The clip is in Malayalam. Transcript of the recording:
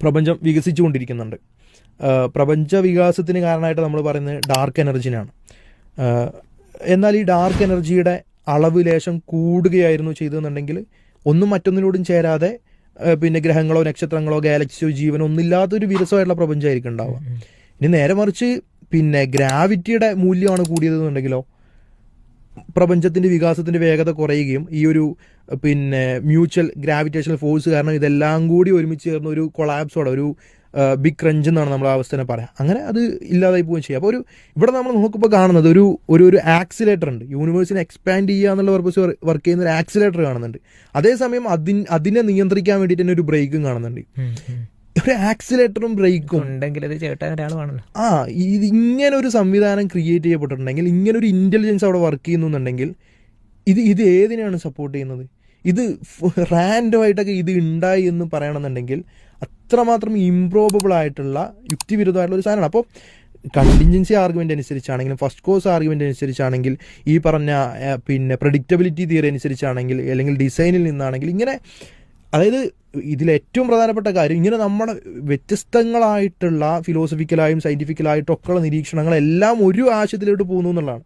പ്രപഞ്ചം വികസിച്ചുകൊണ്ടിരിക്കുന്നുണ്ട്. പ്രപഞ്ച വികാസത്തിന് കാരണമായിട്ട് നമ്മൾ പറയുന്നത് ഡാർക്ക് എനർജിനാണ്. എന്നാൽ ഈ ഡാർക്ക് എനർജിയുടെ അളവ് ലേശം കൂടുകയായിരുന്നു ചെയ്തതെന്നുണ്ടെങ്കിൽ ഒന്നും മറ്റൊന്നിനോടും ചേരാതെ പിന്നെ ഗ്രഹങ്ങളോ നക്ഷത്രങ്ങളോ ഗാലക്സിയോ ജീവനോ ഒന്നില്ലാത്തൊരു വിരസമായിട്ടുള്ള പ്രപഞ്ചമായിരിക്കും ഉണ്ടാവുക. ഇനി നേരെ മറിച്ച് പിന്നെ ഗ്രാവിറ്റിയുടെ മൂല്യമാണ് കൂടിയതെന്നുണ്ടെങ്കിലോ പ്രപഞ്ചത്തിൻ്റെ വികാസത്തിൻ്റെ വേഗത കുറയുകയും ഈ ഒരു പിന്നെ മ്യൂച്വൽ ഗ്രാവിറ്റേഷണൽ ഫോഴ്സ് കാരണം ഇതെല്ലാം കൂടി ഒരുമിച്ച് ചേർന്ന ഒരു കൊളാപ്സോടെ ഒരു ബിഗ് ക്രഞ്ച് എന്നാണ് നമ്മൾ ആ അവസ്ഥനെ പറയാം. അങ്ങനെ അത് ഇല്ലാതായി പോവുകയും ചെയ്യും. അപ്പോൾ ഇവിടെ നമ്മൾ നോക്കുമ്പോൾ കാണുന്നത് ഒരു ആക്സിലേറ്റർ ഉണ്ട്. യൂണിവേഴ്സിനെ എക്സ്പാൻഡ് ചെയ്യുക എന്നുള്ള പർപ്പസ് വർക്ക് ചെയ്യുന്ന ഒരു ആക്സിലേറ്റർ കാണുന്നുണ്ട്. അതേസമയം അതിനെ നിയന്ത്രിക്കാൻ വേണ്ടിയിട്ട് തന്നെ ഒരു ബ്രേക്കും കാണുന്നുണ്ട്. ഒരു ആക്സിലേറ്ററും ബ്രേക്കും ഉണ്ടെങ്കിൽ അത് ചേട്ടാൻ ഒരാളാണല്ലോ. ഇങ്ങനെ ഒരു സംവിധാനം ക്രിയേറ്റ് ചെയ്യപ്പെട്ടിട്ടുണ്ടെങ്കിൽ, ഇങ്ങനെ ഒരു ഇന്റലിജൻസ് അവിടെ വർക്ക് ചെയ്യുന്നുണ്ടെങ്കിൽ ഇത് ഏതിനെയാണ് സപ്പോർട്ട് ചെയ്യുന്നത്? ഇത് റാൻഡം ആയിട്ടൊക്കെ ഇത് ഉണ്ടായി എന്ന് പറയണമെന്നുണ്ടെങ്കിൽ അത്രമാത്രം ഇംപ്രോബിൾ ആയിട്ടുള്ള യുക്തിവിരുദ്ധമായിട്ടുള്ള ഒരു സാധനമാണ്. അപ്പോൾ കണ്ടിൻജൻസി ആർഗ്യുമെൻ്റ് അനുസരിച്ചാണെങ്കിലും ഫസ്റ്റ് കോഴ്സ് ആർഗ്യുമെൻ്റ് അനുസരിച്ചാണെങ്കിൽ ഈ പറഞ്ഞ പിന്നെ പ്രഡിക്റ്റബിലിറ്റി തിയറി അനുസരിച്ചാണെങ്കിൽ അല്ലെങ്കിൽ ഡിസൈനിൽ നിന്നാണെങ്കിൽ ഇങ്ങനെ, അതായത് ഇതിലേറ്റവും പ്രധാനപ്പെട്ട കാര്യം ഇങ്ങനെ നമ്മുടെ വ്യത്യസ്തങ്ങളായിട്ടുള്ള ഫിലോസഫിക്കലായും സയൻറ്റിഫിക്കലായിട്ടും ഒക്കെയുള്ള നിരീക്ഷണങ്ങളെല്ലാം ഒരു ആശയത്തിലോട്ട് പോകുന്നു എന്നുള്ളതാണ്.